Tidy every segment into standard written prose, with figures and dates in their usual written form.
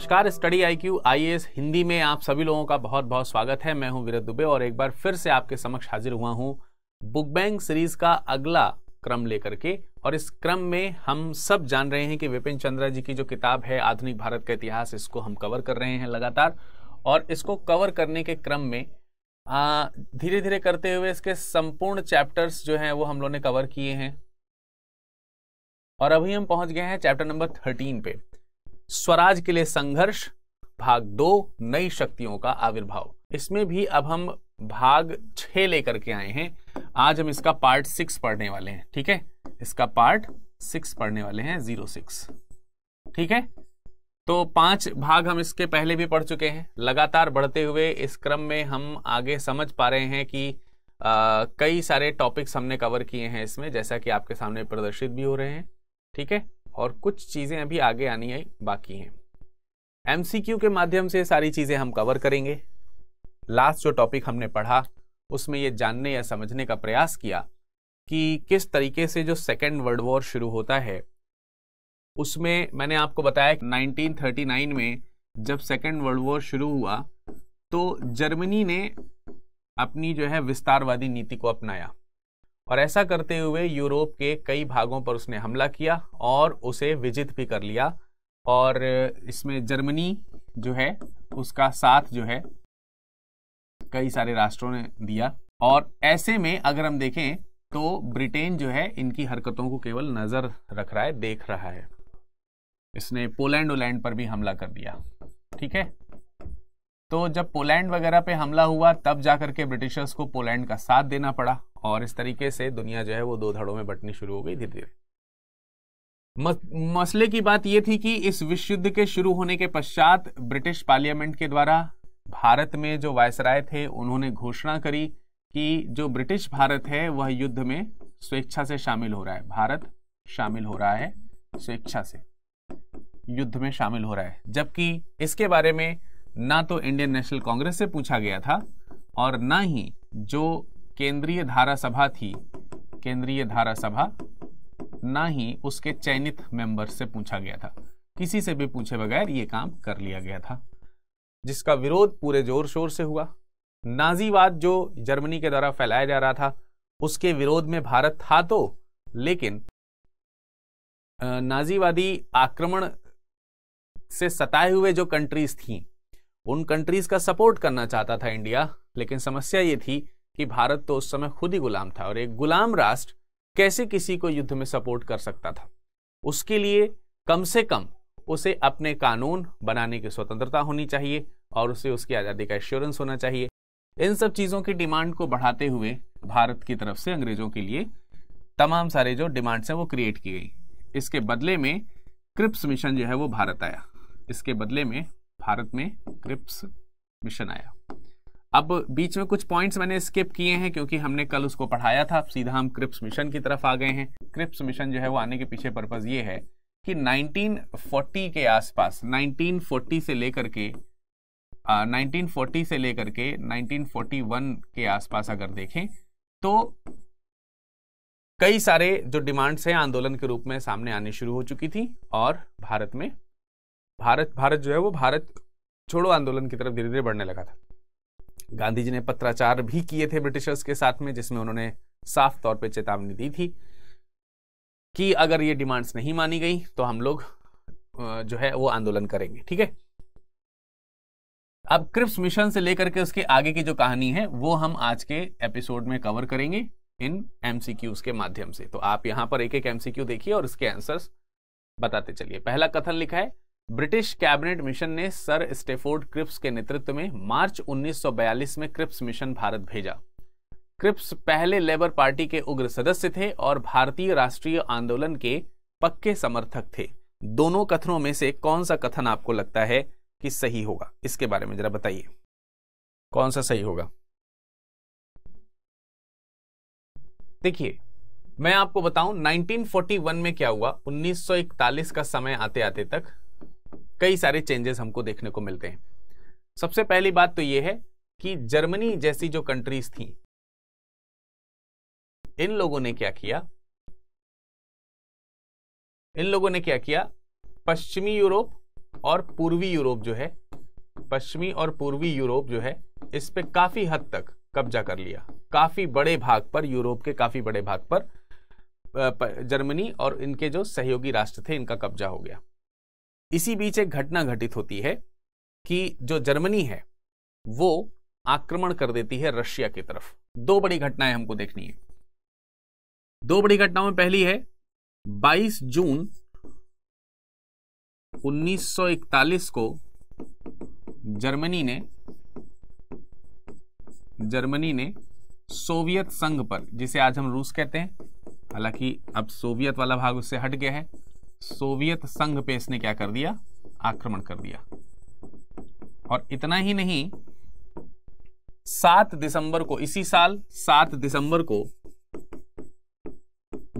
नमस्कार, study IQ IAS Hindi में आप सभी लोगों का बहुत बहुत स्वागत है। मैं हूं वीरत दुबे और एक बार फिर से आपके समक्ष हाजिर हुआ हूं बुक बैंक सीरीज का अगला क्रम लेकर के। और इस क्रम में हम सब जान रहे हैं कि विपिन चंद्रा जी की जो किताब है आधुनिक भारत का इतिहास, इसको हम कवर कर रहे हैं लगातार। और इसको कवर करने के क्रम में धीरे धीरे करते हुए इसके संपूर्ण चैप्टर्स जो हैं वो हम लोगों ने कवर किए हैं। और अभी हम पहुंच गए हैं चैप्टर नंबर 13 पे, स्वराज के लिए संघर्ष, भाग 2, नई शक्तियों का आविर्भाव। इसमें भी अब हम भाग 6 लेकर के आए हैं। आज हम इसका पार्ट 6 पढ़ने वाले हैं। ठीक है, इसका पार्ट 6 पढ़ने वाले हैं, 06। ठीक है, तो 5 भाग हम इसके पहले भी पढ़ चुके हैं। लगातार बढ़ते हुए इस क्रम में हम आगे समझ पा रहे हैं कि कई सारे टॉपिक्स हमने कवर किए हैं इसमें, जैसा कि आपके सामने प्रदर्शित भी हो रहे हैं। ठीक है, और कुछ चीजें अभी आगे आनी है बाकी हैं। MCQ के माध्यम से सारी चीजें हम कवर करेंगे। लास्ट जो टॉपिक हमने पढ़ा उसमें ये जानने या समझने का प्रयास किया कि किस तरीके से जो सेकेंड वर्ल्ड वॉर शुरू होता है, उसमें मैंने आपको बताया 1939 में जब सेकेंड वर्ल्ड वॉर शुरू हुआ तो जर्मनी ने अपनी जो है विस्तारवादी नीति को अपनाया और ऐसा करते हुए यूरोप के कई भागों पर उसने हमला किया और उसे विजित भी कर लिया। और इसमें जर्मनी जो है उसका साथ जो है कई सारे राष्ट्रों ने दिया। और ऐसे में अगर हम देखें तो ब्रिटेन जो है इनकी हरकतों को केवल नजर रख रहा है, देख रहा है। इसने पोलैंड पर भी हमला कर दिया। ठीक है, तो जब पोलैंड वगैरह पे हमला हुआ तब जाकर के ब्रिटिशर्स को पोलैंड का साथ देना पड़ा और इस तरीके से दुनिया जो है वो 2 धड़ों में बंटनी शुरू हो गई धीरे धीरे। मसले की बात यह थी कि इस विश्व युद्ध के शुरू होने के पश्चात ब्रिटिश पार्लियामेंट के द्वारा भारत में जो वायसराय थे उन्होंने घोषणा करी कि जो ब्रिटिश भारत है वह युद्ध में स्वेच्छा से शामिल हो रहा है। भारत शामिल हो रहा है स्वेच्छा से, युद्ध में शामिल हो रहा है। जबकि इसके बारे में ना तो इंडियन नेशनल कांग्रेस से पूछा गया था और ना ही जो केंद्रीय धारा सभा थी, केंद्रीय धारा सभा, ना ही उसके चयनित मेंबर से पूछा गया था। किसी से भी पूछे बगैर ये काम कर लिया गया था, जिसका विरोध पूरे जोर शोर से हुआ। नाजीवाद जो जर्मनी के द्वारा फैलाया जा रहा था उसके विरोध में भारत था तो, लेकिन नाजीवादी आक्रमण से सताए हुए जो कंट्रीज थी उन कंट्रीज का सपोर्ट करना चाहता था इंडिया। लेकिन समस्या ये थी कि भारत तो उस समय खुद ही गुलाम था और एक गुलाम राष्ट्र कैसे किसी को युद्ध में सपोर्ट कर सकता था। उसके लिए कम से कम उसे अपने कानून बनाने की स्वतंत्रता होनी चाहिए और उसे उसकी आज़ादी का एश्योरेंस होना चाहिए। इन सब चीज़ों की डिमांड को बढ़ाते हुए भारत की तरफ से अंग्रेजों के लिए तमाम सारे जो डिमांड्स हैं वो क्रिएट की गई। इसके बदले में क्रिप्स मिशन जो है वो भारत आया। इसके बदले में भारत में क्रिप्स मिशन आया। अब बीच में कुछ पॉइंट्स मैंने स्किप किए हैं क्योंकि हमने कल उसको पढ़ाया था। सीधा हम क्रिप्स मिशन की तरफ आ गए हैं। क्रिप्स मिशन जो है वो आने के पीछे पर्पस ये है कि 1940 के आसपास, 1940 से लेकर के 1941 के आसपास अगर देखें तो कई सारे जो डिमांड्स हैं आंदोलन के रूप में सामने आनी शुरू हो चुकी थी और भारत में भारत जो है वो भारत छोड़ो आंदोलन की तरफ धीरे धीरे बढ़ने लगा था। गांधी जी ने पत्राचार भी किए थे ब्रिटिशर्स के साथ में, जिसमें उन्होंने साफ तौर पे चेतावनी दी थी कि अगर ये डिमांड्स नहीं मानी गई तो हम लोग जो है वो आंदोलन करेंगे। ठीक है, अब क्रिप्स मिशन से लेकर के उसके आगे की जो कहानी है वो हम आज के एपिसोड में कवर करेंगे इन MCQs के माध्यम से। तो आप यहां पर एक एक MCQ देखिए और इसके आंसर्स बताते चलिए। पहला कथन लिखा है, ब्रिटिश कैबिनेट मिशन ने सर स्टेफोर्ड क्रिप्स के नेतृत्व में मार्च 1942 में क्रिप्स मिशन भारत भेजा। क्रिप्स पहले लेबर पार्टी के उग्र सदस्य थे और भारतीय राष्ट्रीय आंदोलन के पक्के समर्थक थे। दोनों कथनों में से कौन सा कथन आपको लगता है कि सही होगा? इसके बारे में जरा बताइए, कौन सा सही होगा? देखिए, मैं आपको बताऊं 1941 में क्या हुआ। 1941 का समय आते आते तक कई सारे चेंजेस हमको देखने को मिलते हैं। सबसे पहली बात तो यह है कि जर्मनी जैसी जो कंट्रीज थी, इन लोगों ने क्या किया? पश्चिमी यूरोप और पूर्वी यूरोप जो है, पश्चिमी और पूर्वी यूरोप जो है, इस पे काफी हद तक कब्जा कर लिया। काफी बड़े भाग पर, यूरोप के काफी बड़े भाग पर जर्मनी और इनके जो सहयोगी राष्ट्र थे इनका कब्जा हो गया। इसी बीच एक घटना घटित होती है कि जो जर्मनी है वो आक्रमण कर देती है रशिया की तरफ। दो बड़ी घटनाएं हमको देखनी है। दो बड़ी घटनाओं में पहली है 22 जून 1941 को जर्मनी ने सोवियत संघ पर, जिसे आज हम रूस कहते हैं, हालांकि अब सोवियत वाला भाग उससे हट गया है, सोवियत संघ पे इसने क्या कर दिया, आक्रमण कर दिया। और इतना ही नहीं, 7 दिसंबर को, इसी साल 7 दिसंबर को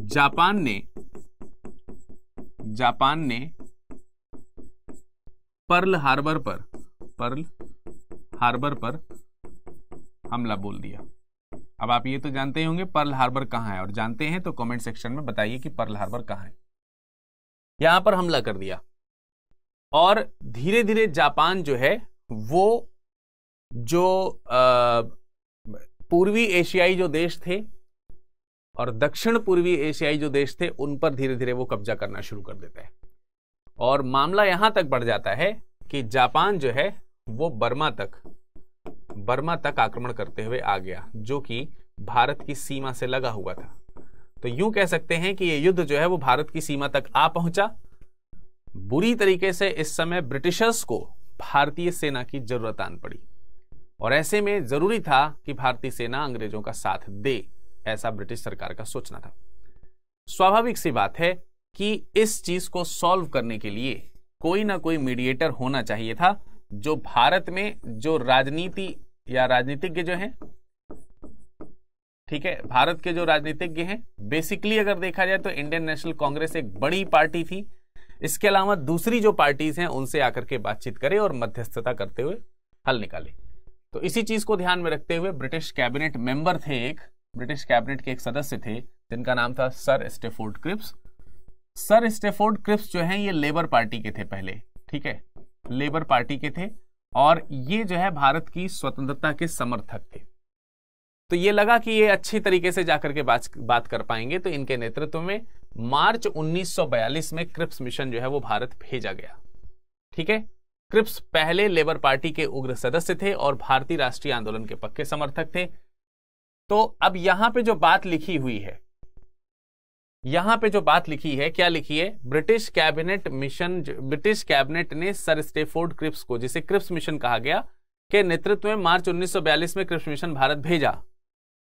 जापान ने पर्ल हार्बर पर हमला बोल दिया। अब आप ये तो जानते ही होंगे पर्ल हार्बर कहां है, और जानते हैं तो कमेंट सेक्शन में बताइए कि पर्ल हार्बर कहां है। यहां पर हमला कर दिया और धीरे धीरे जापान जो है वो जो पूर्वी एशियाई जो देश थे और दक्षिण पूर्वी एशियाई जो देश थे उन पर धीरे धीरे वो कब्जा करना शुरू कर देता है। और मामला यहां तक बढ़ जाता है कि जापान जो है वो बर्मा तक आक्रमण करते हुए आ गया, जो कि भारत की सीमा से लगा हुआ था। तो यूं कह सकते हैं कि यह युद्ध जो है वो भारत की सीमा तक आ पहुंचा। बुरी तरीके से इस समय ब्रिटिशर्स को भारतीय सेना की जरूरत आन पड़ी और ऐसे में जरूरी था कि भारतीय सेना अंग्रेजों का साथ दे, ऐसा ब्रिटिश सरकार का सोचना था। स्वाभाविक सी बात है कि इस चीज को सॉल्व करने के लिए कोई ना कोई मीडिएटर होना चाहिए था, जो भारत में जो राजनीति या राजनीतिज्ञ जो हैं, ठीक है, भारत के जो राजनीतिज्ञ हैं, बेसिकली अगर देखा जाए तो इंडियन नेशनल कांग्रेस एक बड़ी पार्टी थी। इसके अलावा दूसरी जो पार्टीज हैं उनसे आकर के बातचीत करे और मध्यस्थता करते हुए हल निकाले। तो इसी चीज को ध्यान में रखते हुए ब्रिटिश कैबिनेट मेंबर थे, एक ब्रिटिश कैबिनेट के एक सदस्य थे जिनका नाम था sir Stafford Cripps. Sir Stafford Cripps जो हैं ये लेबर पार्टी के थे पहले, ठीक है, लेबर पार्टी के थे और ये जो है भारत की स्वतंत्रता के समर्थक थे। तो ये लगा कि ये अच्छी तरीके से जाकर के बात कर पाएंगे, तो इनके नेतृत्व में मार्च 1942 में क्रिप्स मिशन जो है वो भारत भेजा गया। ठीक है, क्रिप्स पहले लेबर पार्टी के उग्र सदस्य थे और भारतीय राष्ट्रीय आंदोलन के पक्के समर्थक थे। तो अब यहां पे जो बात लिखी हुई है, क्या लिखी है, ब्रिटिश कैबिनेट ने सर स्टेफोर्ड क्रिप्स को, जिसे क्रिप्स मिशन कहा गया, के नेतृत्व में मार्च 1942 में क्रिप्स मिशन भारत भेजा।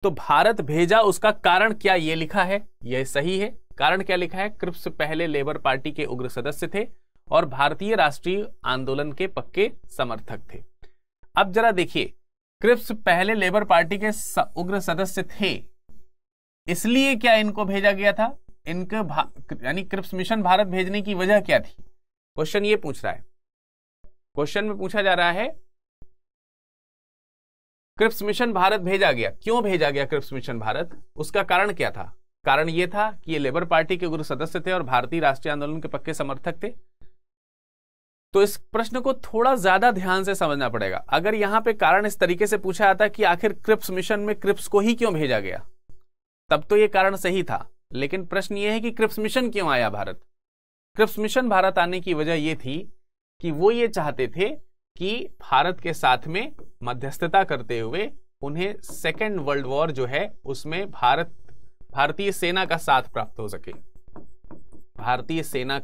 तो भारत भेजा, उसका कारण क्या, ये लिखा है, यह सही है। कारण क्या लिखा है, क्रिप्स पहले लेबर पार्टी के उग्र सदस्य थे और भारतीय राष्ट्रीय आंदोलन के पक्के समर्थक थे। अब जरा देखिए, क्रिप्स पहले लेबर पार्टी के उग्र सदस्य थे, इसलिए क्या इनको भेजा गया था, यानी क्रिप्स मिशन भारत भेजने की वजह क्या थी, क्वेश्चन ये पूछ रहा है। क्वेश्चन में पूछा जा रहा है क्रिप्स मिशन भारत भेजा गया, क्यों भेजा गया क्रिप्स मिशन भारत, उसका कारण क्या था। कारण यह था कि ये लेबर पार्टी के उग्र सदस्य थे और भारतीय राष्ट्रीय आंदोलन के पक्के समर्थक थे। तो इस प्रश्न को थोड़ा ज्यादा ध्यान से समझना पड़ेगा। अगर यहां पे कारण इस तरीके से पूछा जाता कि आखिर क्रिप्स मिशन में क्रिप्स को ही क्यों भेजा गया, तब तो यह कारण सही था। लेकिन प्रश्न यह है कि क्रिप्स मिशन क्यों आया भारत। क्रिप्स मिशन भारत आने की वजह यह थी कि वो ये चाहते थे कि भारत के साथ में मध्यस्थता करते हुए उन्हें सेकेंड वर्ल्ड वॉर जो है उसमें भारतीय सेना का साथ प्राप्त हो सके, भारतीय सेना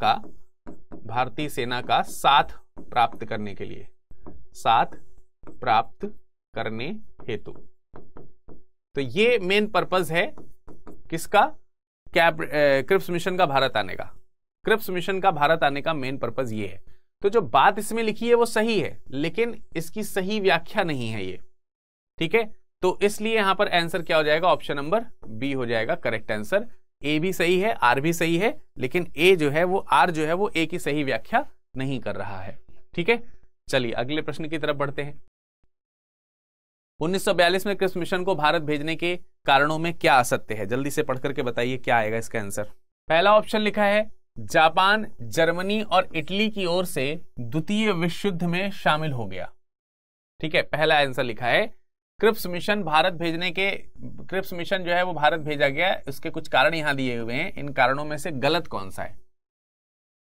का साथ प्राप्त करने के लिए, साथ प्राप्त करने हेतु। तो ये मेन पर्पस है किसका, क्रिप्स मिशन का भारत आने का। क्रिप्स मिशन का भारत आने का मेन पर्पस ये है। तो जो बात इसमें लिखी है वो सही है, लेकिन इसकी सही व्याख्या नहीं है ये, ठीक है। तो इसलिए यहां पर आंसर क्या हो जाएगा, ऑप्शन नंबर बी हो जाएगा करेक्ट आंसर। ए भी सही है, आर भी सही है, लेकिन ए जो है वो, आर जो है वो ए की सही व्याख्या नहीं कर रहा है, ठीक है। चलिए अगले प्रश्न की तरफ बढ़ते हैं। 1942 में क्रिप्स मिशन को भारत भेजने के कारणों में क्या असत्य है, जल्दी से पढ़ करके बताइए क्या आएगा इसका आंसर। पहला ऑप्शन लिखा है जापान, जर्मनी और इटली की ओर से द्वितीय विश्व युद्ध में शामिल हो गया। ठीक है, पहला आंसर लिखा है। क्रिप्स मिशन क्रिप्स मिशन जो है वो भारत भेजा गया, उसके कुछ कारण यहां दिए हुए हैं, इन कारणों में से गलत कौन सा है?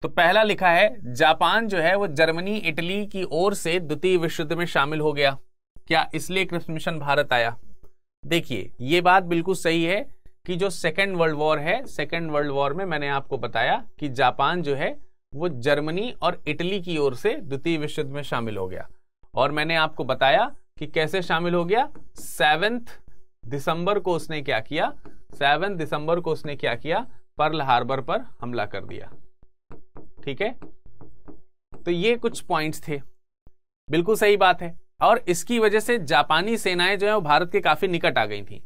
तो पहला लिखा है जापान जो है वो जर्मनी, इटली की ओर से द्वितीय विश्व युद्ध में शामिल हो गया। क्या इसलिए क्रिप्स मिशन भारत आया? देखिए, ये बात बिल्कुल सही है कि जो सेकेंड वर्ल्ड वॉर है, सेकेंड वर्ल्ड वॉर में मैंने आपको बताया कि जापान जो है वो जर्मनी और इटली की ओर से द्वितीय विश्व युद्ध में शामिल हो गया। और मैंने आपको बताया कि कैसे शामिल हो गया। 7 दिसंबर को उसने क्या किया? 7 दिसंबर को उसने क्या किया? पर्ल हार्बर पर हमला कर दिया। ठीक है, तो ये कुछ पॉइंट्स थे, बिल्कुल सही बात है। और इसकी वजह से जापानी सेनाएं जो है वो भारत के काफी निकट आ गई थी।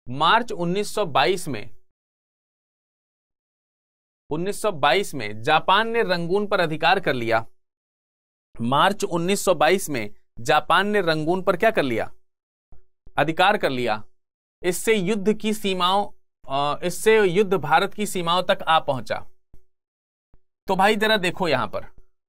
मार्च 1922 में जापान ने रंगून पर अधिकार कर लिया। मार्च 1922 में जापान ने रंगून पर क्या कर लिया? अधिकार कर लिया। इससे युद्ध भारत की सीमाओं तक आ पहुंचा। तो भाई जरा देखो यहां पर,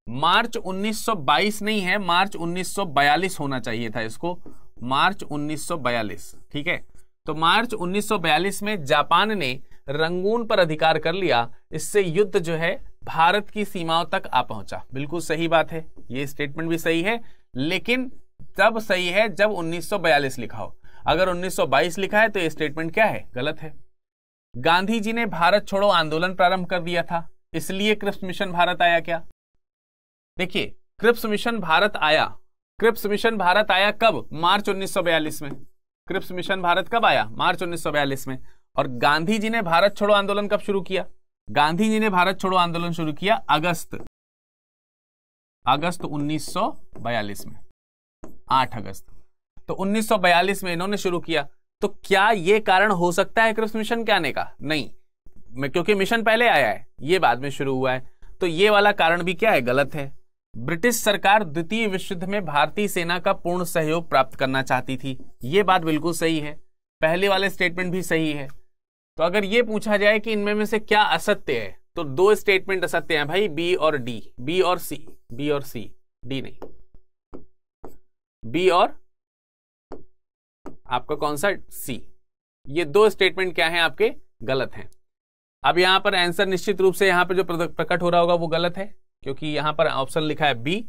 मार्च 1922 नहीं है, मार्च 1942 होना चाहिए था इसको, मार्च 1942। ठीक है, तो मार्च 1942 में जापान ने रंगून पर अधिकार कर लिया, इससे युद्ध जो है भारत की सीमाओं तक आ पहुंचा। बिल्कुल सही बात है, ये स्टेटमेंट भी सही है, लेकिन तब सही है जब 1942 लिखा हो। अगर 1922 लिखा है तो ये स्टेटमेंट क्या है? गलत है। गांधी जी ने भारत छोड़ो आंदोलन प्रारंभ कर दिया था, इसलिए क्रिप्स मिशन भारत आया क्या? देखिए, क्रिप्स मिशन भारत आया कब? मार्च 1942 में। क्रिप्स मिशन भारत कब आया? मार्च 1942 में। और गांधी जी ने भारत छोड़ो आंदोलन कब शुरू किया? गांधी जी ने भारत छोड़ो आंदोलन शुरू किया अगस्त 1942 में, 8 अगस्त। तो 1942 में इन्होंने शुरू किया। तो क्या यह कारण हो सकता है क्रिप्स मिशन के आने का? नहीं, क्योंकि मिशन पहले आया है, ये बाद में शुरू हुआ है। तो ये वाला कारण भी क्या है? गलत है। ब्रिटिश सरकार द्वितीय विश्व युद्ध में भारतीय सेना का पूर्ण सहयोग प्राप्त करना चाहती थी, ये बात बिल्कुल सही है। पहले वाले स्टेटमेंट भी सही है। तो अगर ये पूछा जाए कि इनमें में से क्या असत्य है, तो 2 स्टेटमेंट असत्य हैं भाई, बी और डी, बी और सी, डी नहीं, बी और आपका कौन सा? सी। ये 2 स्टेटमेंट क्या हैं आपके? गलत हैं। अब यहां पर आंसर निश्चित रूप से यहां पर जो प्रकट हो रहा होगा वो गलत है, क्योंकि यहां पर ऑप्शन लिखा है बी।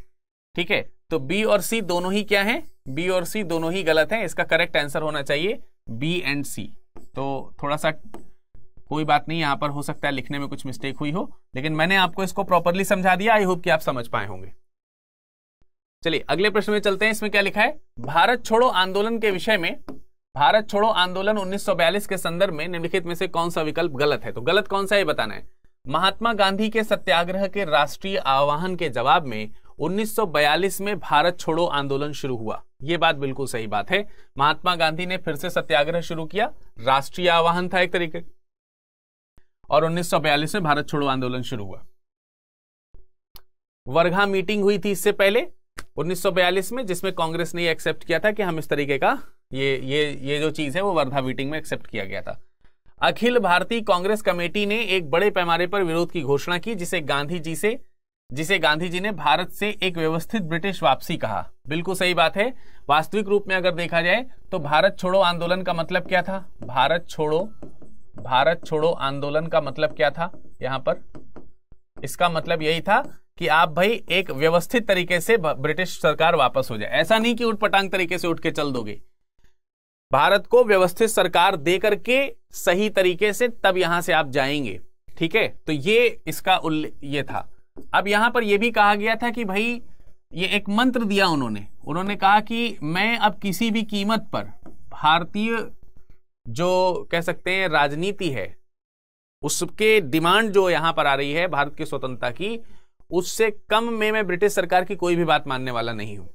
ठीक है, तो बी और सी दोनों ही क्या हैं? बी और सी दोनों ही गलत हैं। इसका करेक्ट आंसर होना चाहिए बी एंड सी। तो थोड़ा सा कोई बात नहीं, यहां पर हो सकता है लिखने में कुछ मिस्टेक हुई हो, लेकिन मैंने आपको इसको प्रॉपरली समझा दिया। आई होप कि आप समझ पाए होंगे। चलिए अगले प्रश्न में चलते हैं। इसमें क्या लिखा है? भारत छोड़ो आंदोलन के विषय में, भारत छोड़ो आंदोलन 1942 के संदर्भ में निम्नलिखित में से कौन सा विकल्प गलत है? तो गलत कौन सा ये बताना है। महात्मा गांधी के सत्याग्रह के राष्ट्रीय आह्वान के जवाब में 1942 में भारत छोड़ो आंदोलन शुरू हुआ, यह बात बिल्कुल सही बात है। महात्मा गांधी ने फिर से सत्याग्रह शुरू किया, राष्ट्रीय आह्वान था एक तरीके, और 1942 में भारत छोड़ो आंदोलन शुरू हुआ। वर्धा मीटिंग हुई थी इससे पहले 1942 में, जिसमें कांग्रेस ने एक्सेप्ट किया था कि हम इस तरीके का ये जो चीज है वो वर्धा मीटिंग में एक्सेप्ट किया गया था। अखिल भारतीय कांग्रेस कमेटी ने एक बड़े पैमाने पर विरोध की घोषणा की, जिसे गांधी जी ने भारत से एक व्यवस्थित ब्रिटिश वापसी कहा। बिल्कुल सही बात है। वास्तविक रूप में अगर देखा जाए तो भारत छोड़ो आंदोलन का मतलब क्या था? भारत छोड़ो आंदोलन का मतलब क्या था? यहां पर इसका मतलब यही था कि आप भाई एक व्यवस्थित तरीके से ब्रिटिश सरकार वापस हो जाए। ऐसा नहीं कि उठपटांग तरीके से उठ के चल दोगे, भारत को व्यवस्थित सरकार दे करके सही तरीके से तब यहां से आप जाएंगे। ठीक है, तो ये इसका ये था। अब यहां पर यह भी कहा गया था कि भाई ये एक मंत्र दिया उन्होंने कहा कि मैं अब किसी भी कीमत पर भारतीय जो कह सकते हैं राजनीति है उसके डिमांड जो यहां पर आ रही है भारत की स्वतंत्रता की, उससे कम में मैं ब्रिटिश सरकार की कोई भी बात मानने वाला नहीं हूं।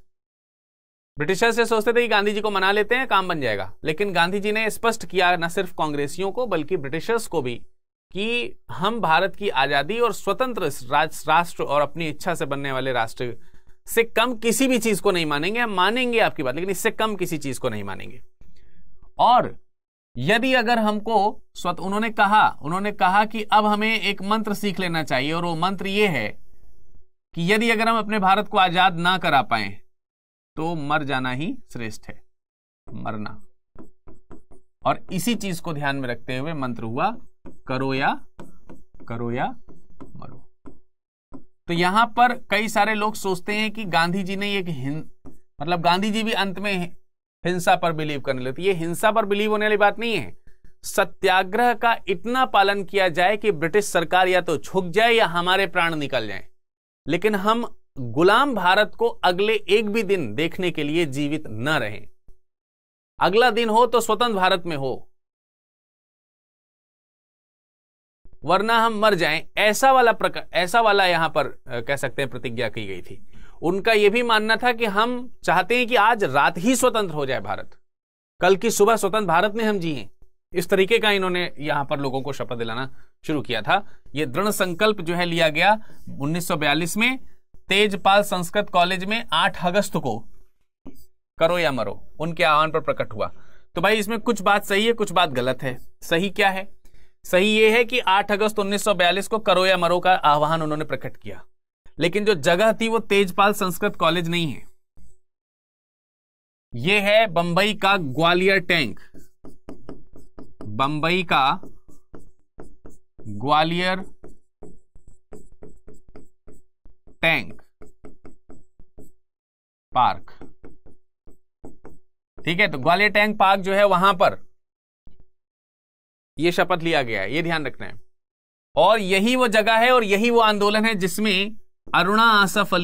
ब्रिटिशर्स से सोचते थे कि गांधी जी को मना लेते हैं काम बन जाएगा, लेकिन गांधी जी ने स्पष्ट किया न सिर्फ कांग्रेसियों को बल्कि ब्रिटिशर्स को भी कि हम भारत की आजादी और स्वतंत्र राष्ट्र और अपनी इच्छा से बनने वाले राष्ट्र से कम किसी भी चीज को नहीं मानेंगे। हम मानेंगे आपकी बात, लेकिन इससे कम किसी चीज को नहीं मानेंगे। और यदि अगर हमको उन्होंने कहा कि अब हमें एक मंत्र सीख लेना चाहिए, और वो मंत्र ये है कि यदि अगर हम अपने भारत को आजाद ना करा पाए तो मर जाना ही श्रेष्ठ है, मरना। और इसी चीज को ध्यान में रखते हुए मंत्र हुआ करो या मरो। तो यहां पर कई सारे लोग सोचते हैं कि गांधी जी ने मतलब गांधी जी भी अंत में हिंसा पर बिलीव करने लगे। ये हिंसा पर बिलीव होने वाली बात नहीं है। सत्याग्रह का इतना पालन किया जाए कि ब्रिटिश सरकार या तो झुक जाए या हमारे प्राण निकल जाएं, लेकिन हम गुलाम भारत को अगले एक भी दिन देखने के लिए जीवित न रहें। अगला दिन हो तो स्वतंत्र भारत में हो, वरना हम मर जाएं। ऐसा वाला यहां पर कह सकते हैं प्रतिज्ञा की गई थी। उनका यह भी मानना था कि हम चाहते हैं कि आज रात ही स्वतंत्र हो जाए भारत, कल की सुबह स्वतंत्र भारत में हम जिएं। इस तरीके का इन्होंने यहां पर लोगों को शपथ दिलाना शुरू किया था। यह दृढ़ संकल्प जो है लिया गया 1942 में तेजपाल संस्कृत कॉलेज में 8 अगस्त को करो या मरो उनके आह्वान पर प्रकट हुआ। तो भाई इसमें कुछ बात सही है, कुछ बात गलत है। सही क्या है? सही ये है कि 8 अगस्त 1942 को करो या मरो का आह्वान उन्होंने प्रकट किया, लेकिन जो जगह थी वो तेजपाल संस्कृत कॉलेज नहीं है, ये है बंबई का ग्वालियर टैंक। बंबई का ग्वालियर टैंक पार्क, ठीक है। तो ग्वालियर टैंक पार्क जो है वहां पर यह शपथ लिया गया है, यह ध्यान रखना है। और यही वो जगह है और यही वो आंदोलन है जिसमें अरुणा आसफ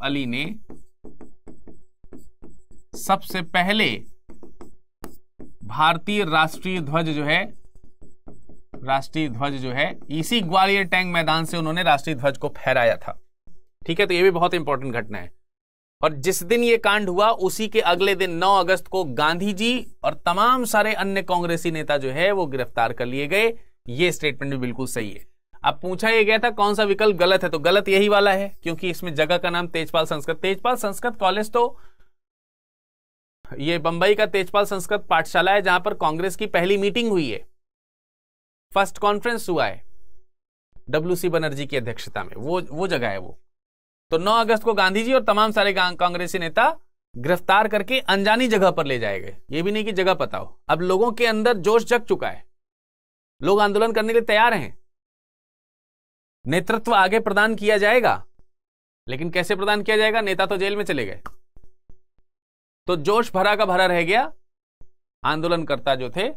अली ने सबसे पहले भारतीय राष्ट्रीय ध्वज जो है इसी ग्वालियर टैंक मैदान से उन्होंने राष्ट्रीय ध्वज को फहराया था, ठीक है। तो यह भी बहुत इंपॉर्टेंट घटना है। और जिस दिन यह कांड हुआ उसी के अगले दिन 9 अगस्त को गांधी जी और तमाम सारे अन्य कांग्रेसी नेता जो है वो गिरफ्तार कर लिए गए। यह स्टेटमेंट भी बिल्कुल सही है। अब पूछा यह गया था कौन सा विकल्प गलत है, तो गलत यही वाला है, क्योंकि इसमें जगह का नाम तेजपाल संस्कृत कॉलेज, तो ये बंबई का तेजपाल संस्कृत पाठशाला है जहां पर कांग्रेस की पहली मीटिंग हुई है, फर्स्ट कॉन्फ्रेंस हुआ है WC बनर्जी की अध्यक्षता में, वो जगह है वो। तो 9 अगस्त को गांधी जी और तमाम सारे कांग्रेसी नेता गिरफ्तार करके अनजानी जगह पर ले जाए गए। ये भी नहीं कि जगह पता हो। अब लोगों के अंदर जोश जग चुका है, लोग आंदोलन करने के लिए तैयार हैं। नेतृत्व आगे प्रदान किया जाएगा, लेकिन कैसे प्रदान किया जाएगा? नेता तो जेल में चले गए, तो जोश भरा का भरा रह गया। आंदोलनकर्ता जो थे,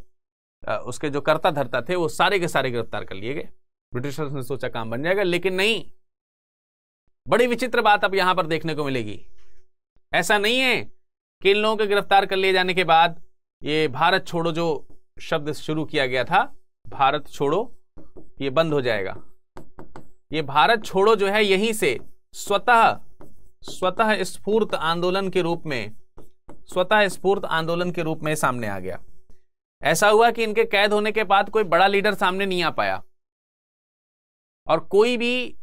उसके जो कर्ता धर्ता थे, वो सारे के सारे गिरफ्तार कर लिए गए। ब्रिटिशर्स ने सोचा काम बन जाएगा, लेकिन नहीं। बड़ी विचित्र बात अब यहां पर देखने को मिलेगी। ऐसा नहीं है कि इन लोगों के गिरफ्तार कर लिए जाने के बाद ये भारत छोड़ो जो शब्द शुरू किया गया था, भारत छोड़ो, ये बंद हो जाएगा। ये भारत छोड़ो जो है यहीं से स्वतः स्फूर्त आंदोलन के रूप में सामने आ गया। ऐसा हुआ कि इनके कैद होने के बाद कोई बड़ा लीडर सामने नहीं आ पाया, और कोई भी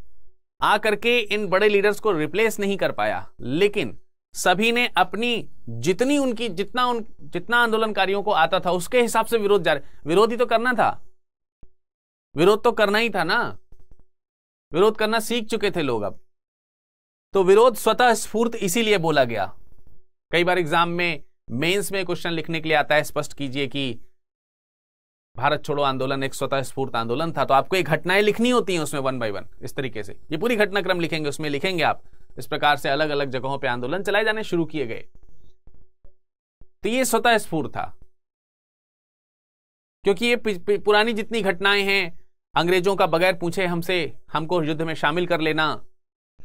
आकर के इन बड़े लीडर्स को रिप्लेस नहीं कर पाया, लेकिन सभी ने अपनी जितना आंदोलनकारियों को आता था उसके हिसाब से विरोध ही तो करना था। विरोध तो करना ही था ना, विरोध करना सीख चुके थे लोग अब। तो विरोध स्वतः स्फूर्त इसीलिए बोला गया। कई बार एग्जाम में मेंस में क्वेश्चन लिखने के लिए आता है, स्पष्ट कीजिए कि भारत छोड़ो आंदोलन एक स्वतः स्फूर्त आंदोलन था। तो आपको एक घटनाएं लिखनी होती हैं उसमें 1 by 1 इस तरीके से। ये पूरी घटनाक्रम लिखेंगे, उसमें लिखेंगे आप इस प्रकार से अलग अलग जगहों पे आंदोलन चलाए जाने शुरू किए गए। तो ये स्वतः स्फूर्त था, क्योंकि ये पुरानी जितनी घटनाएं हैं, अंग्रेजों का बगैर पूछे हमको युद्ध में शामिल कर लेना,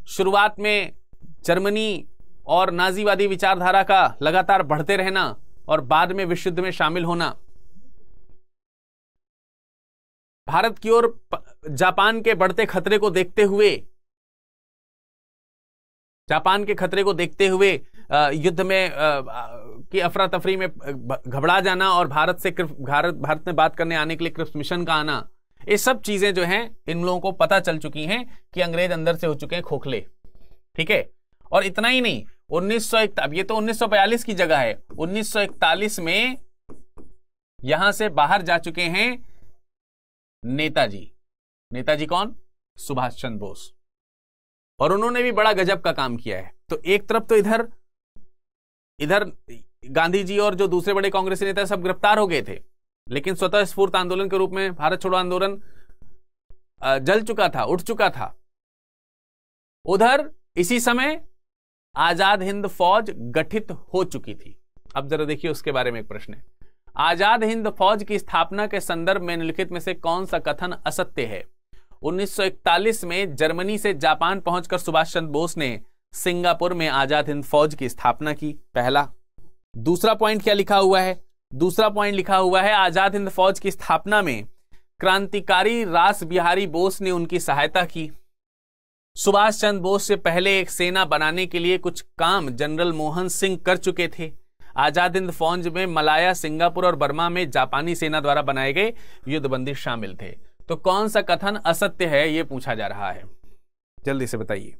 शुरुआत में जर्मनी और नाजीवादी विचारधारा का लगातार बढ़ते रहना और बाद में विश्व युद्ध में शामिल होना, भारत की ओर जापान के बढ़ते खतरे को देखते हुए युद्ध में की अफरा तफरी में घबरा जाना और भारत में बात करने आने के लिए क्रिप्स मिशन का आना, ये सब चीजें जो हैं इन लोगों को पता चल चुकी हैं कि अंग्रेज अंदर से हो चुके हैं खोखले, ठीक है। और इतना ही नहीं, 1941, अब ये तो 1942 की जगह है, 1941 में यहां से बाहर जा चुके हैं नेताजी। नेताजी कौन? सुभाष चंद्र बोस। और उन्होंने भी बड़ा गजब का काम किया है। तो एक तरफ तो इधर गांधी जी और जो दूसरे बड़े कांग्रेसी नेता सब गिरफ्तार हो गए थे, लेकिन स्वतः स्फूर्त आंदोलन के रूप में भारत छोड़ो आंदोलन जल चुका था, उठ चुका था। उधर इसी समय आजाद हिंद फौज गठित हो चुकी थी। अब जरा देखिए उसके बारे में एक प्रश्न है। आजाद हिंद फौज की स्थापना के संदर्भ में निम्नलिखित में से कौन सा कथन असत्य है? 1941 में जर्मनी से जापान पहुंचकर सुभाष चंद्र बोस ने सिंगापुर में आजाद हिंद फौज की स्थापना की, पहला। दूसरा पॉइंट क्या लिखा हुआ है? दूसरा पॉइंट लिखा हुआ है आजाद हिंद फौज की स्थापना में क्रांतिकारी रास बिहारी बोस ने उनकी सहायता की। सुभाष चंद्र बोस से पहले एक सेना बनाने के लिए कुछ काम जनरल मोहन सिंह कर चुके थे। आजाद हिंद फौज में मलाया, सिंगापुर और बर्मा में जापानी सेना द्वारा बनाए गए युद्धबंदी शामिल थे। तो कौन सा कथन असत्य है यह पूछा जा रहा है, जल्दी से बताइए।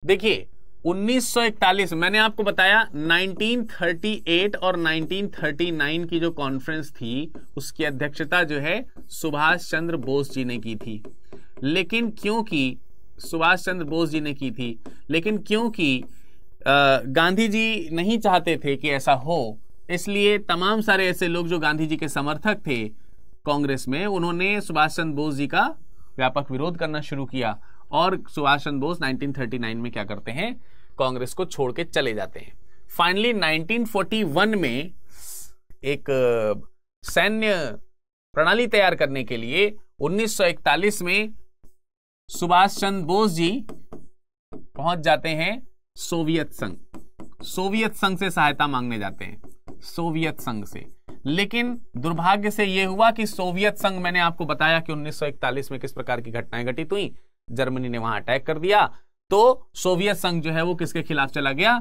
देखिए 1941 मैंने आपको बताया 1938 और 1939 की जो कॉन्फ्रेंस थी उसकी अध्यक्षता जो है सुभाष चंद्र बोस जी ने की थी। लेकिन क्योंकि सुभाष चंद्र बोस जी ने की थी, लेकिन क्योंकि गांधी जी नहीं चाहते थे कि ऐसा हो, इसलिए तमाम सारे ऐसे लोग जो गांधी जी के समर्थक थे कांग्रेस में, उन्होंने सुभाष चंद्र बोस जी का व्यापक विरोध करना शुरू किया और सुभाष चंद्र बोस 1939 में क्या करते हैं, कांग्रेस को छोड़ के चले जाते हैं। फाइनली 1941 में एक सैन्य प्रणाली तैयार करने के लिए 1941 में सुभाष चंद्र बोस जी पहुंच जाते हैं सोवियत संघ। सोवियत संघ से सहायता मांगने जाते हैं, सोवियत संघ से। लेकिन दुर्भाग्य से यह हुआ कि सोवियत संघ, मैंने आपको बताया कि 1941 में किस प्रकार की घटनाएं घटित हुई, जर्मनी ने वहां अटैक कर दिया, तो सोवियत संघ जो है वो किसके खिलाफ चला गया,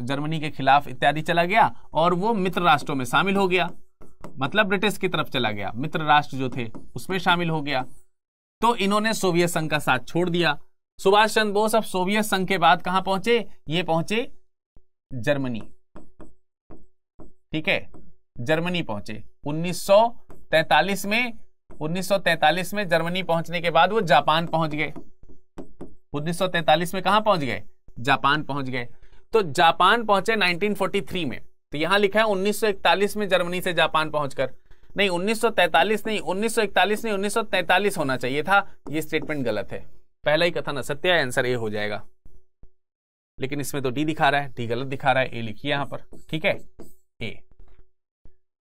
जर्मनी के खिलाफ इत्यादि चला गया और वो मित्र राष्ट्रों में शामिल हो गया, मतलब ब्रिटिश की तरफ चला गया, मित्र राष्ट्र जो थे उसमें शामिल हो गया। तो इन्होंने सोवियत संघ का साथ छोड़ दिया। सुभाष चंद्र बोस अब सोवियत संघ के बाद कहां पहुंचे? ये पहुंचे जर्मनी, ठीक है, जर्मनी पहुंचे 1943 में। 1943 में जर्मनी पहुंचने के बाद वो जापान पहुंच गए। 1943 में कहां पहुंच गए? जापान पहुंच गए। तो जापान पहुंचे 1943 में। तो यहां लिखा है 1941 में जर्मनी से जापान पहुंचकर, नहीं 1943 नहीं, 1941 नहीं 1943 होना चाहिए था। ये स्टेटमेंट गलत है, पहला ही कथन असत्य है, आंसर ए हो जाएगा। लेकिन इसमें तो डी दिखा रहा है, डी गलत दिखा रहा है, ए लिखिए यहां पर, ठीक है, ए।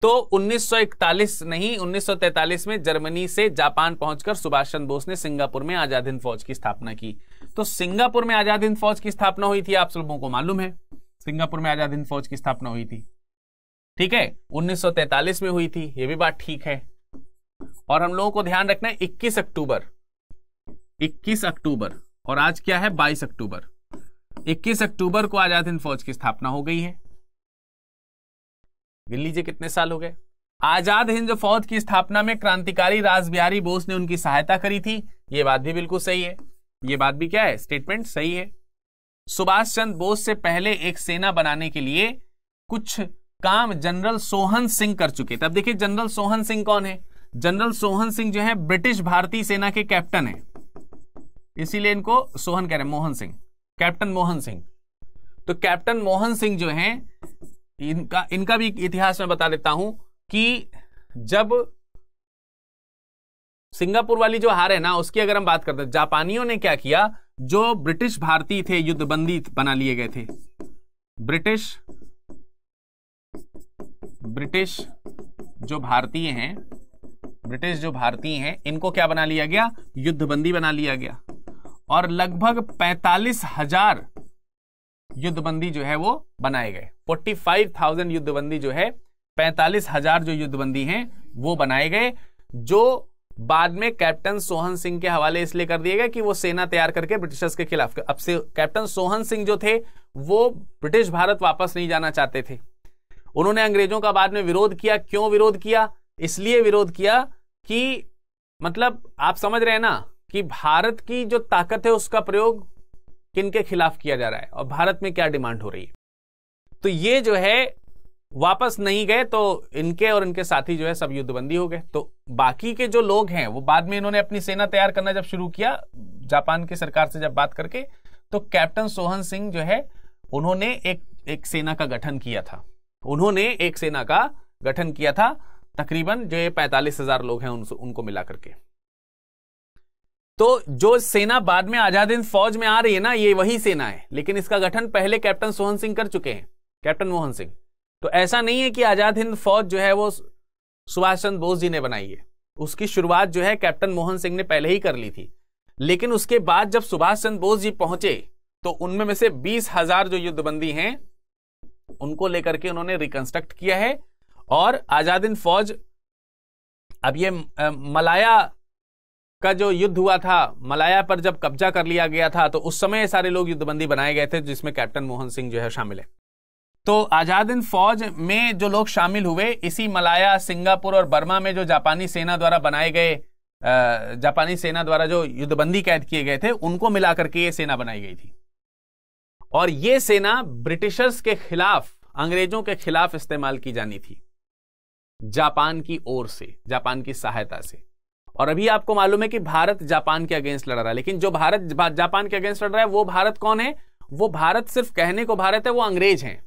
तो 1941 नहीं 1943 में जर्मनी से जापान पहुंचकर सुभाष चंद्र बोस ने सिंगापुर में आजाद हिंद फौज की स्थापना की। तो सिंगापुर में आजाद हिंद फौज की स्थापना हुई थी, आप लोगों को मालूम है सिंगापुर में आजाद हिंद फौज की स्थापना हुई थी, ठीक है, 1943 में हुई थी, ये भी बात ठीक है। और हम लोगों को ध्यान रखना है 21 अक्टूबर और आज क्या है 22 अक्टूबर, 21 अक्टूबर को आजाद हिंद फौज की स्थापना हो गई है। गिन लीजिए कितने साल हो गए। आजाद हिंद फौज की स्थापना में क्रांतिकारी रास बिहारी बोस ने उनकी सहायता करी थी, यह बात भी बिल्कुल सही है, यह बात भी क्या है, स्टेटमेंट सही है। सुभाष चंद्र बोस से पहले एक सेना बनाने के लिए कुछ काम जनरल सोहन सिंह कर चुके थे। अब देखिए जनरल सोहन सिंह कौन है? जनरल सोहन सिंह जो है ब्रिटिश भारतीय सेना के कैप्टन है, इसीलिए इनको सोहन कह रहे हैं, मोहन सिंह, कैप्टन मोहन सिंह। तो कैप्टन मोहन सिंह जो हैं, इनका भी इतिहास में बता देता हूं कि जब सिंगापुर वाली जो हार है ना, उसकी अगर हम बात करते हैं, जापानियों ने क्या किया, जो ब्रिटिश भारतीय थे युद्धबंदी बना लिए गए थे, ब्रिटिश जो भारतीय हैं इनको क्या बना लिया गया, युद्धबंदी बना लिया गया। और लगभग 45,000 युद्धबंदी जो है वो बनाए गए, 45,000 युद्धबंदी जो है, 45,000 जो युद्धबंदी हैं वो बनाए गए, जो बाद में कैप्टन सोहन सिंह के हवाले इसलिए कर दिए गए कि वो सेना तैयार करके ब्रिटिशर्स के खिलाफ। अब से कैप्टन सोहन सिंह जो थे वो ब्रिटिश भारत वापस नहीं जाना चाहते थे, उन्होंने अंग्रेजों का बाद में विरोध किया। क्यों विरोध किया? इसलिए विरोध किया कि मतलब आप समझ रहे हैं ना कि भारत की जो ताकत है उसका प्रयोग किनके खिलाफ किया जा रहा है और भारत में क्या डिमांड हो रही है। तो ये जो है वापस नहीं गए, तो इनके और इनके साथी जो है सब युद्धबंदी हो गए। तो बाकी के जो लोग हैं वो बाद में इन्होंने अपनी सेना तैयार करना जब शुरू किया, जापान की सरकार से जब बात करके, तो कैप्टन सोहन सिंह जो है उन्होंने एक सेना का गठन किया था। उन्होंने एक सेना का गठन किया था, तकरीबन जो 45,000 लोग हैं उनको मिला करके। तो जो सेना बाद में आजाद हिंद फौज में आ रही है ना, ये वही सेना है, लेकिन इसका गठन पहले कैप्टन सोहन सिंह कर चुके हैं, कैप्टन मोहन सिंह। तो ऐसा नहीं है कि आजाद हिंद फौज जो है वो सुभाष चंद्र बोस जी ने बनाई है, उसकी शुरुआत जो है कैप्टन मोहन सिंह ने पहले ही कर ली थी। लेकिन उसके बाद जब सुभाष चंद्र बोस जी पहुंचे तो उनमें में से 20,000 जो युद्धबंदी हैं उनको लेकर के उन्होंने रिकंस्ट्रक्ट किया है। और आजाद हिंद फौज, अब ये मलाया का जो युद्ध हुआ था, मलाया पर जब कब्जा कर लिया गया था, तो उस समय सारे लोग युद्धबंदी बनाए गए थे, जिसमें कैप्टन मोहन सिंह जो है शामिल है। तो आजाद हिंद फौज में जो लोग शामिल हुए, इसी मलाया, सिंगापुर और बर्मा में जो जापानी सेना द्वारा बनाए गए, जापानी सेना द्वारा जो युद्धबंदी कैद किए गए थे, उनको मिलाकर के ये सेना बनाई गई थी। और ये सेना ब्रिटिशर्स के खिलाफ, अंग्रेजों के खिलाफ इस्तेमाल की जानी थी, जापान की ओर से, जापान की सहायता से। और अभी आपको मालूम है कि भारत जापान के अगेंस्ट लड़ रहा है, लेकिन जो भारत जापान के अगेंस्ट लड़ रहा है वो भारत कौन है? वो भारत सिर्फ कहने को भारत है, वो अंग्रेज हैं।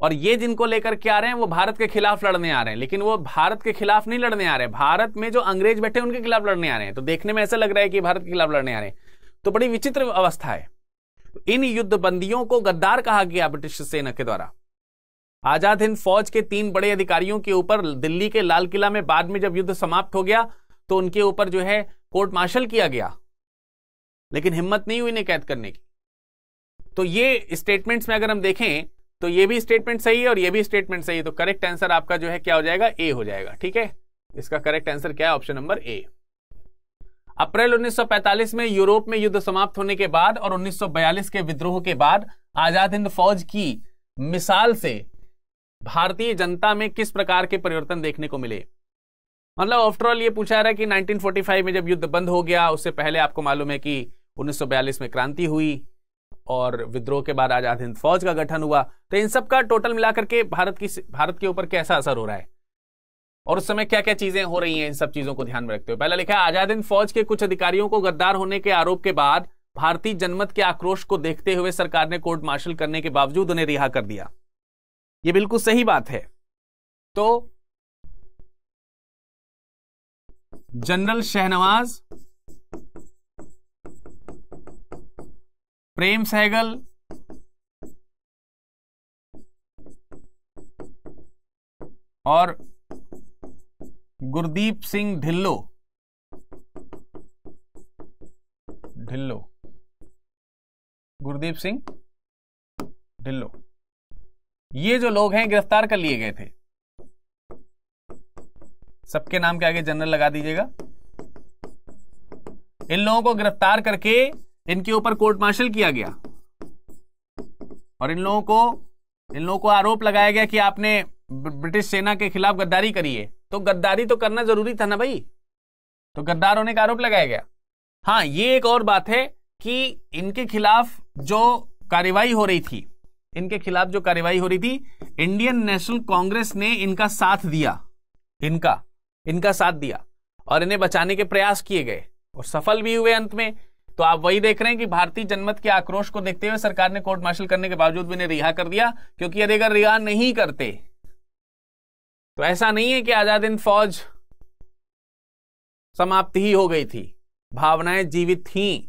और ये जिनको लेकर के आ रहे हैं वो भारत के खिलाफ लड़ने आ रहे हैं, लेकिन वो भारत के खिलाफ नहीं लड़ने आ रहे हैं, भारत में जो अंग्रेज बैठे उनके खिलाफ लड़ने आ रहे हैं। तो देखने में ऐसा लग रहा है कि भारत के खिलाफ लड़ने आ रहे हैं, तो बड़ी विचित्र अवस्था है। इन युद्धबंदियों को गद्दार कहा गया ब्रिटिश सेना के द्वारा। आजाद हिंद फौज के 3 बड़े अधिकारियों के ऊपर दिल्ली के लाल किला में बाद में जब युद्ध समाप्त हो गया तो उनके ऊपर जो है कोर्ट मार्शल किया गया, लेकिन हिम्मत नहीं हुई इन्हें कैद करने की। तो ये स्टेटमेंट्स में अगर हम देखें तो ये भी स्टेटमेंट सही है और ये भी स्टेटमेंट सही है। तो करेक्ट आंसर आपका जो है क्या हो जाएगा? ए हो जाएगा। ठीक है, इसका करेक्ट आंसर क्या है? Option number A. अप्रैल 1945 में यूरोप में युद्ध समाप्त होने के बाद और 1942 के विद्रोह के बाद आजाद हिंद फौज की मिसाल से भारतीय जनता में किस प्रकार के परिवर्तन देखने को मिले? मतलब आफ्टरऑल ये पूछा रहा है कि 1945 में जब युद्ध बंद हो गया, उससे पहले आपको मालूम है कि 1942 में क्रांति हुई और विद्रोह के बाद आजाद हिंद फौज का गठन हुआ। तो इन सब का टोटल मिलाकर के भारत के ऊपर कैसा असर हो रहा है और उस समय क्या क्या चीजें हो रही हैं, इन सब चीजों को ध्यान में रखते हुए। पहला लिखा है, आजाद हिंद फौज के कुछ अधिकारियों को गद्दार होने के आरोप के बाद भारतीय जनमत के आक्रोश को देखते हुए सरकार ने कोर्ट मार्शल करने के बावजूद उन्हें रिहा कर दिया। यह बिल्कुल सही बात है। तो जनरल शहनवाज, प्रेम सहगल, और गुरदीप सिंह ढिल्लो गुरदीप सिंह ढिल्लो, ये जो लोग हैं गिरफ्तार कर लिए गए थे। सबके नाम के आगे जनरल लगा दीजिएगा। इन लोगों को गिरफ्तार करके इनके ऊपर कोर्ट मार्शल किया गया और इन लोगों को आरोप लगाया गया कि आपने ब्रिटिश सेना के खिलाफ गद्दारी करी है। तो गद्दारी तो करना जरूरी था ना भाई, तो गद्दार होने का आरोप लगाया गया। हाँ, ये एक और बात है कि इनके खिलाफ जो कार्रवाई हो रही थी, इंडियन नेशनल कांग्रेस ने इनका साथ दिया, इनका साथ दिया और इन्हें बचाने के प्रयास किए गए और सफल भी हुए अंत में। तो आप वही देख रहे हैं कि भारतीय जनमत के आक्रोश को देखते हुए सरकार ने कोर्ट मार्शल करने के बावजूद भी इन्हें रिहा कर दिया, क्योंकि यदि अगर रिहा नहीं करते तो ऐसा नहीं है कि आजाद हिंद फौज समाप्ति ही हो गई थी, भावनाएं जीवित थीं।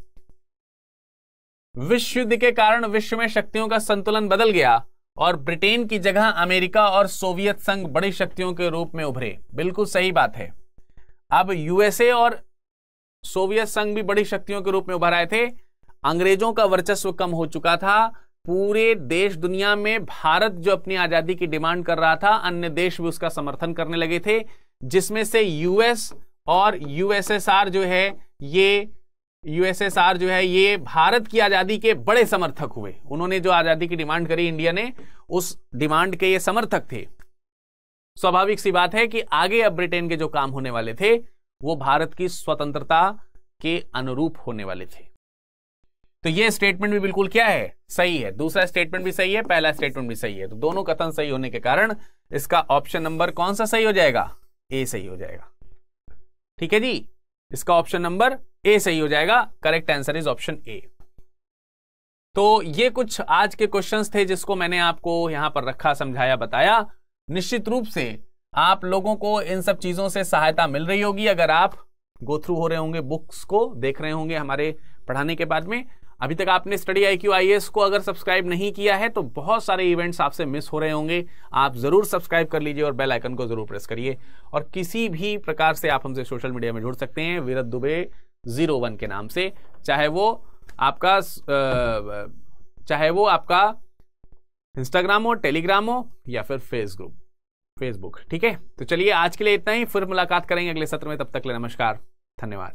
विश्व युद्ध के कारण विश्व में शक्तियों का संतुलन बदल गया और ब्रिटेन की जगह अमेरिका और सोवियत संघ बड़ी शक्तियों के रूप में उभरे। बिल्कुल सही बात है। अब यूएसए और सोवियत संघ भी बड़ी शक्तियों के रूप में उभर आए थे। अंग्रेजों का वर्चस्व कम हो चुका था। पूरे देश दुनिया में भारत जो अपनी आजादी की डिमांड कर रहा था, अन्य देश भी उसका समर्थन करने लगे थे, जिसमें से यूएस और यूएसएसआर जो है ये भारत की आजादी के बड़े समर्थक हुए। उन्होंने जो आजादी की डिमांड करी इंडिया ने, उस डिमांड के ये समर्थक थे। स्वाभाविक सी बात है कि आगे अब ब्रिटेन के जो काम होने वाले थे वो भारत की स्वतंत्रता के अनुरूप होने वाले थे। तो ये स्टेटमेंट भी बिल्कुल क्या है, सही है। दूसरा स्टेटमेंट भी सही है, पहला स्टेटमेंट भी सही है। तो दोनों कथन सही होने के कारण इसका ऑप्शन नंबर कौन सा सही हो जाएगा, ए सही हो जाएगा। ठीक है जी, इसका ऑप्शन नंबर ए सही हो जाएगा। Correct answer is option A. तो ये कुछ आज के क्वेश्चंस थे जिसको मैंने आपको यहां पर रखा, समझाया, बताया। निश्चित रूप से आप लोगों को इन सब चीजों से सहायता मिल रही होगी अगर आप गो थ्रू हो रहे होंगे, बुक्स को देख रहे होंगे हमारे पढ़ाने के बाद में। अभी तक आपने स्टडी IQ IAS को अगर सब्सक्राइब नहीं किया है तो बहुत सारे इवेंट्स आपसे मिस हो रहे होंगे। आप जरूर सब्सक्राइब कर लीजिए और बेल आइकन को जरूर प्रेस करिए। और किसी भी प्रकार से आप हमसे सोशल मीडिया में जुड़ सकते हैं विरत दुबे 01 के नाम से, चाहे वो आपका इंस्टाग्राम हो, टेलीग्राम हो या फिर फेसबुक। ठीक है, तो चलिए आज के लिए इतना ही, फिर मुलाकात करेंगे अगले सत्र में। तब तक के लिए नमस्कार, धन्यवाद।